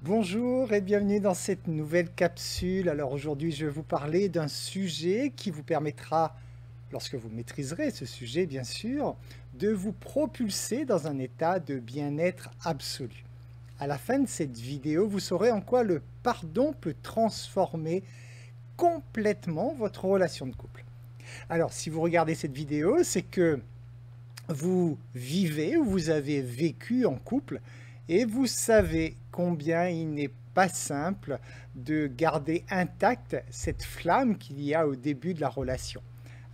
Bonjour et bienvenue dans cette nouvelle capsule. Alors aujourd'hui, je vais vous parler d'un sujet qui vous permettra, lorsque vous maîtriserez ce sujet bien sûr, de vous propulser dans un état de bien-être absolu. À la fin de cette vidéo, vous saurez en quoi le pardon peut transformer complètement votre relation de couple. Alors si vous regardez cette vidéo, c'est que vous vivez ou vous avez vécu en couple et vous savez combien il n'est pas simple de garder intacte cette flamme qu'il y a au début de la relation.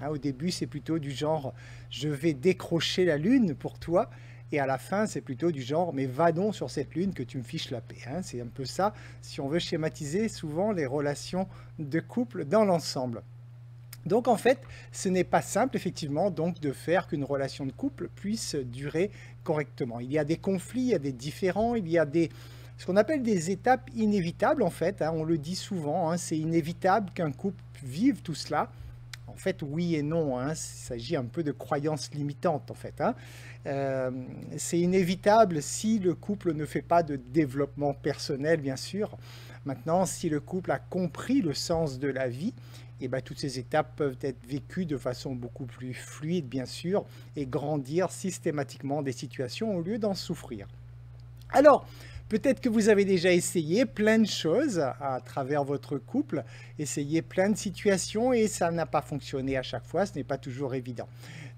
Au début, c'est plutôt du genre « je vais décrocher la lune pour toi » et à la fin, c'est plutôt du genre « mais va donc sur cette lune que tu me fiches la paix ». C'est un peu ça, si on veut schématiser souvent les relations de couple dans l'ensemble. Donc en fait, ce n'est pas simple effectivement donc de faire qu'une relation de couple puisse durer correctement. Il y a des conflits, il y a des différends, il y a ce qu'on appelle des étapes inévitables en fait. On le dit souvent, c'est inévitable qu'un couple vive tout cela. En fait, oui et non, il s'agit un peu de croyances limitantes en fait. C'est inévitable si le couple ne fait pas de développement personnel bien sûr. Maintenant, si le couple a compris le sens de la vie, et toutes ces étapes peuvent être vécues de façon beaucoup plus fluide, bien sûr, et grandir systématiquement des situations au lieu d'en souffrir. Alors, peut-être que vous avez déjà essayé plein de choses à travers votre couple, essayé plein de situations et ça n'a pas fonctionné à chaque fois, ce n'est pas toujours évident.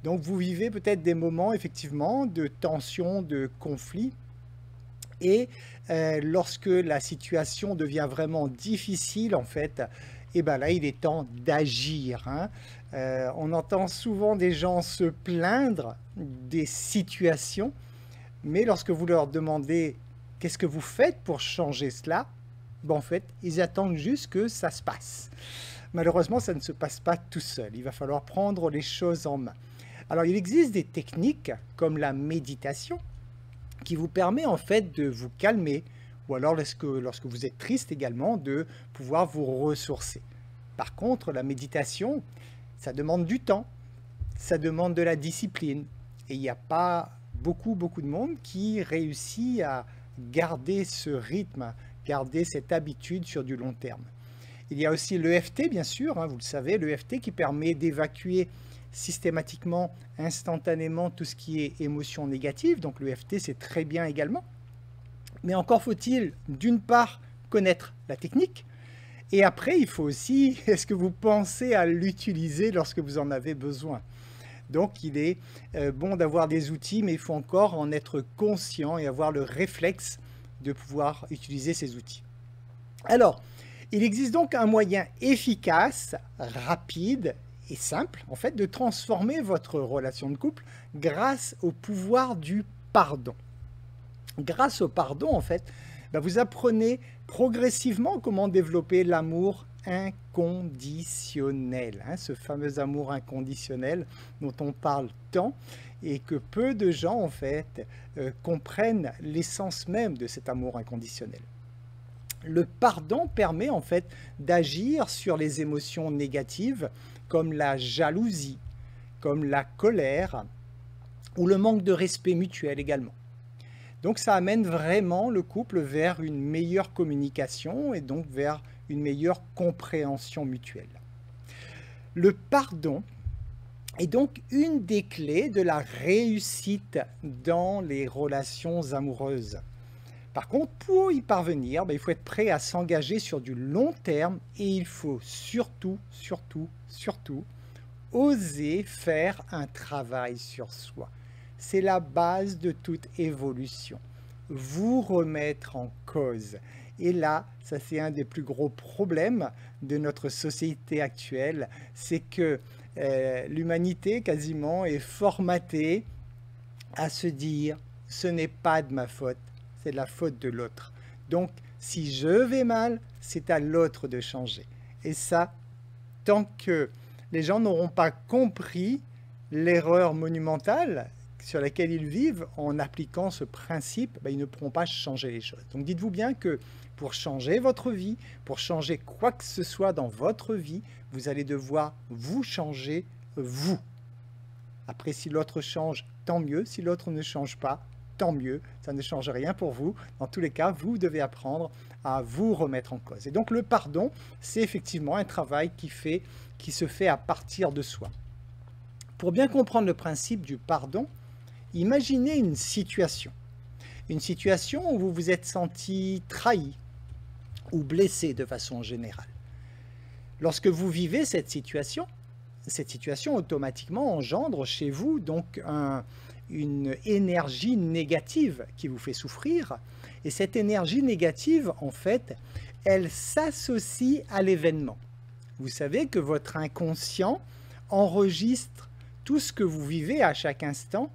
Donc, vous vivez peut-être des moments, effectivement, de tension, de conflit. Et lorsque la situation devient vraiment difficile, en fait, et là, il est temps d'agir. On entend souvent des gens se plaindre des situations, mais lorsque vous leur demandez « qu'est-ce que vous faites pour changer cela ?» en fait, ils attendent juste que ça se passe. Malheureusement, ça ne se passe pas tout seul. Il va falloir prendre les choses en main. Alors, il existe des techniques comme la méditation qui vous permet en fait de vous calmer, ou alors lorsque vous êtes triste également, de pouvoir vous ressourcer. Par contre, la méditation, ça demande du temps, ça demande de la discipline, et il n'y a pas beaucoup de monde qui réussit à garder ce rythme, garder cette habitude sur du long terme. Il y a aussi l'EFT, bien sûr, vous le savez, l'EFT qui permet d'évacuer systématiquement, instantanément, tout ce qui est émotion négative. Donc l'EFT, c'est très bien également. Mais encore faut-il, d'une part, connaître la technique. Et après, il faut aussi, est-ce que vous pensez à l'utiliser lorsque vous en avez besoin? Donc il est bon d'avoir des outils, mais il faut encore en être conscient et avoir le réflexe de pouvoir utiliser ces outils. Alors, il existe donc un moyen efficace, rapide et simple, en fait, de transformer votre relation de couple grâce au pouvoir du pardon. Grâce au pardon, en fait, vous apprenez progressivement comment développer l'amour inconditionnel, ce fameux amour inconditionnel dont on parle tant et que peu de gens, en fait, comprennent l'essence même de cet amour inconditionnel. Le pardon permet en fait d'agir sur les émotions négatives comme la jalousie, comme la colère ou le manque de respect mutuel également. Donc ça amène vraiment le couple vers une meilleure communication et donc vers une meilleure compréhension mutuelle. Le pardon est donc une des clés de la réussite dans les relations amoureuses. Par contre, pour y parvenir, il faut être prêt à s'engager sur du long terme et il faut surtout oser faire un travail sur soi. C'est la base de toute évolution. Vous remettre en cause. Et là, ça c'est un des plus gros problèmes de notre société actuelle, c'est que l'humanité quasiment est formatée à se dire « ce n'est pas de ma faute ». C'est de la faute de l'autre. Donc, si je vais mal, c'est à l'autre de changer. Et ça, tant que les gens n'auront pas compris l'erreur monumentale sur laquelle ils vivent en appliquant ce principe, ils ne pourront pas changer les choses. Donc, dites-vous bien que pour changer votre vie, pour changer quoi que ce soit dans votre vie, vous allez devoir vous changer, vous. Après, si l'autre change, tant mieux. Si l'autre ne change pas, tant mieux, ça ne change rien pour vous. Dans tous les cas, vous devez apprendre à vous remettre en cause. Et donc le pardon, c'est effectivement un travail qui se fait à partir de soi. Pour bien comprendre le principe du pardon, imaginez une situation où vous vous êtes senti trahi ou blessé de façon générale. Lorsque vous vivez cette situation automatiquement engendre chez vous donc une énergie négative qui vous fait souffrir. Et cette énergie négative, en fait, elle s'associe à l'événement. Vous savez que votre inconscient enregistre tout ce que vous vivez à chaque instant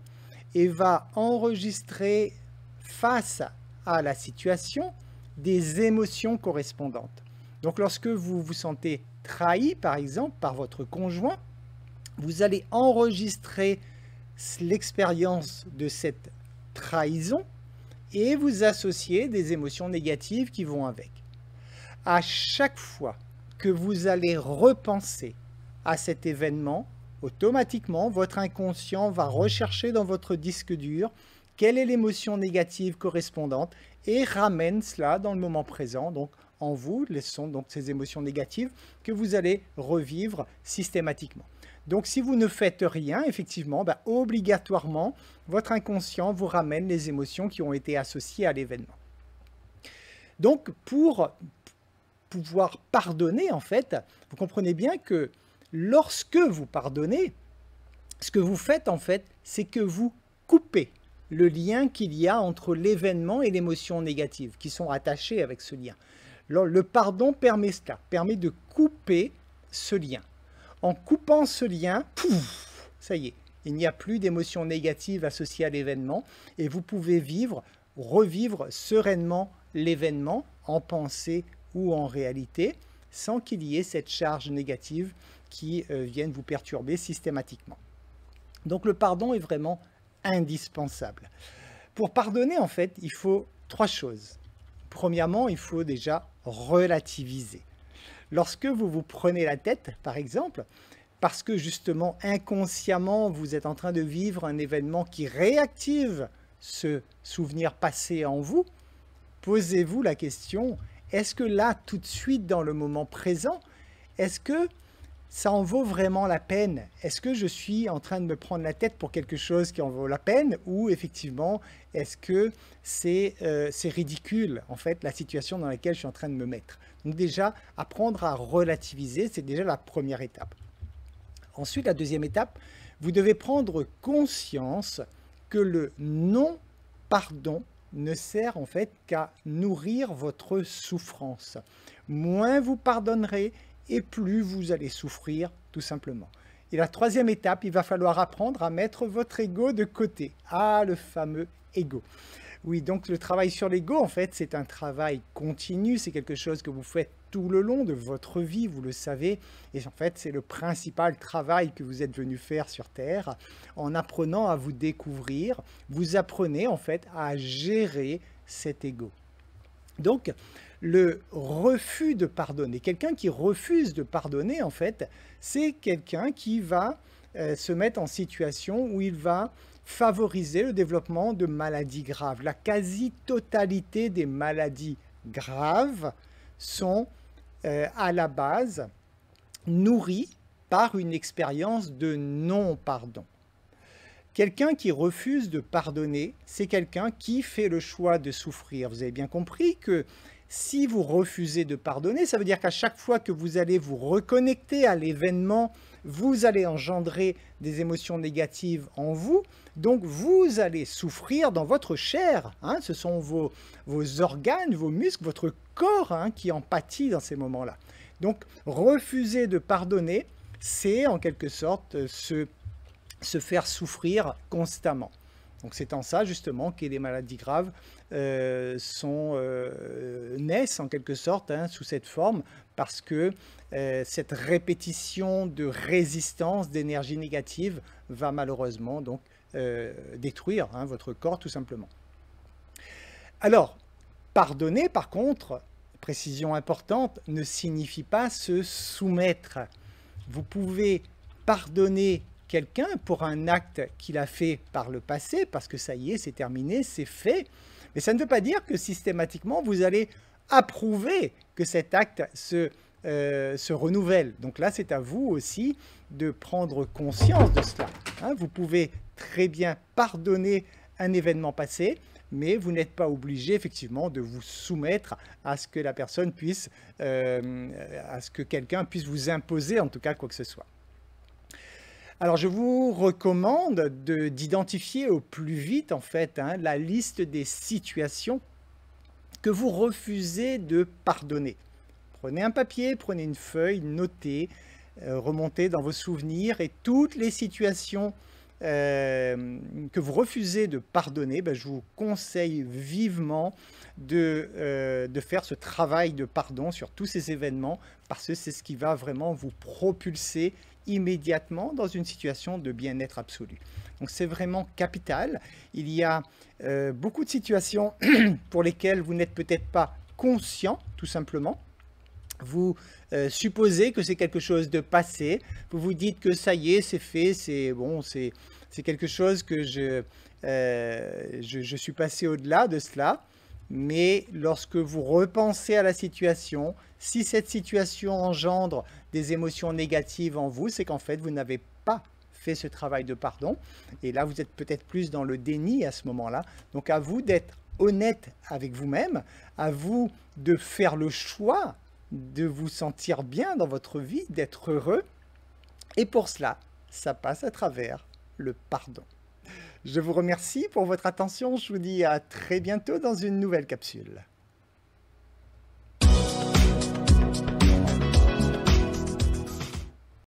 et va enregistrer face à la situation des émotions correspondantes. Donc lorsque vous vous sentez trahi, par exemple, par votre conjoint, vous allez enregistrer l'expérience de cette trahison et vous associer des émotions négatives qui vont avec. À chaque fois que vous allez repenser à cet événement, automatiquement, votre inconscient va rechercher dans votre disque dur quelle est l'émotion négative correspondante et ramène cela dans le moment présent, donc en vous, laissons donc ces émotions négatives que vous allez revivre systématiquement. Donc si vous ne faites rien, effectivement, obligatoirement, votre inconscient vous ramène les émotions qui ont été associées à l'événement. Donc pour pouvoir pardonner, en fait, vous comprenez bien que lorsque vous pardonnez, ce que vous faites, en fait, c'est que vous coupez le lien qu'il y a entre l'événement et l'émotion négative qui sont attachées avec ce lien. Le pardon permet cela, permet de couper ce lien. En coupant ce lien, pouf, ça y est, il n'y a plus d'émotions négatives associées à l'événement et vous pouvez revivre sereinement l'événement en pensée ou en réalité sans qu'il y ait cette charge négative qui vienne vous perturber systématiquement. Donc le pardon est vraiment indispensable. Pour pardonner, en fait, il faut 3 choses. Premièrement, il faut déjà relativiser. Lorsque vous vous prenez la tête, par exemple, parce que justement, inconsciemment, vous êtes en train de vivre un événement qui réactive ce souvenir passé en vous, posez-vous la question, est-ce que là, tout de suite, dans le moment présent, est-ce que ça en vaut vraiment la peine? Est-ce que je suis en train de me prendre la tête pour quelque chose qui en vaut la peine? Ou effectivement, est-ce que c'est ridicule, en fait, la situation dans laquelle je suis en train de me mettre? Donc déjà, apprendre à relativiser, c'est déjà la première étape. Ensuite, la deuxième étape, vous devez prendre conscience que le non-pardon ne sert en fait qu'à nourrir votre souffrance. Moins vous pardonnerez, et plus vous allez souffrir, tout simplement. Et la troisième étape, il va falloir apprendre à mettre votre ego de côté. Ah, le fameux ego. Oui, donc le travail sur l'ego, en fait, c'est un travail continu, c'est quelque chose que vous faites tout le long de votre vie, vous le savez. Et en fait, c'est le principal travail que vous êtes venu faire sur Terre. En apprenant à vous découvrir, vous apprenez en fait à gérer cet ego. Donc, le refus de pardonner, quelqu'un qui refuse de pardonner, en fait, c'est quelqu'un qui va se mettre en situation où il va favoriser le développement de maladies graves. La quasi-totalité des maladies graves sont à la base nourries par une expérience de non-pardon. Quelqu'un qui refuse de pardonner, c'est quelqu'un qui fait le choix de souffrir. Vous avez bien compris que si vous refusez de pardonner, ça veut dire qu'à chaque fois que vous allez vous reconnecter à l'événement, vous allez engendrer des émotions négatives en vous, donc vous allez souffrir dans votre chair. Ce sont vos organes, vos muscles, votre corps qui en pâtit dans ces moments-là. Donc refuser de pardonner, c'est en quelque sorte se faire souffrir constamment. Donc c'est en ça justement que les maladies graves naissent en quelque sorte sous cette forme parce que cette répétition de résistance d'énergie négative va malheureusement donc détruire votre corps tout simplement. Alors, pardonner par contre, précision importante, ne signifie pas se soumettre. Vous pouvez pardonner quelqu'un pour un acte qu'il a fait par le passé, parce que ça y est, c'est terminé, c'est fait. Mais ça ne veut pas dire que systématiquement, vous allez approuver que cet acte se renouvelle. Donc là, c'est à vous aussi de prendre conscience de cela. Hein, vous pouvez très bien pardonner un événement passé, mais vous n'êtes pas obligé effectivement de vous soumettre à ce que la personne puisse, à ce que quelqu'un puisse vous imposer en tout cas quoi que ce soit. Alors je vous recommande d'identifier au plus vite en fait la liste des situations que vous refusez de pardonner. Prenez un papier, prenez une feuille, notez, remontez dans vos souvenirs et toutes les situations que vous refusez de pardonner, je vous conseille vivement de faire ce travail de pardon sur tous ces événements parce que c'est ce qui va vraiment vous propulser immédiatement dans une situation de bien-être absolu. Donc c'est vraiment capital. Il y a beaucoup de situations pour lesquelles vous n'êtes peut-être pas conscient, tout simplement. Vous supposez que c'est quelque chose de passé, vous vous dites que ça y est, c'est fait, c'est bon, c'est quelque chose que je suis passé au-delà de cela. Mais lorsque vous repensez à la situation, si cette situation engendre des émotions négatives en vous, c'est qu'en fait, vous n'avez pas fait ce travail de pardon. Et là, vous êtes peut-être plus dans le déni à ce moment-là. Donc, à vous d'être honnête avec vous-même, à vous de faire le choix de vous sentir bien dans votre vie, d'être heureux. Et pour cela, ça passe à travers le pardon. Je vous remercie pour votre attention. Je vous dis à très bientôt dans une nouvelle capsule.